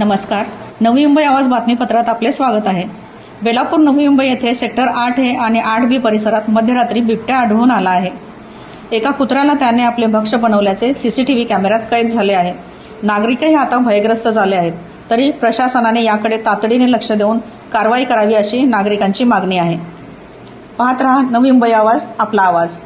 नमस्कार. नवी मुंबई आवाज बातमीपत्रात आपले स्वागत आहे. बेलापूर नवी मुंबई येथे सेक्टर 8A आणि 8B परिसरात मध्यरात्री बिबट्या आढळून आला आहे. एका कुत्र्याला त्याने आपले भक्ष बनवल्याचे CCTV कॅमेऱ्यात कैद झाले आहे. नागरिकही आता भयग्रस्त झाले आहेत. तरी प्रशासनाने याकडे तातडीने लक्ष देऊन कारवाई करावी अशी नागरिकांची मागणी आहे. पाहत रहा नवी मुंबई आवाज, आपला आवाज.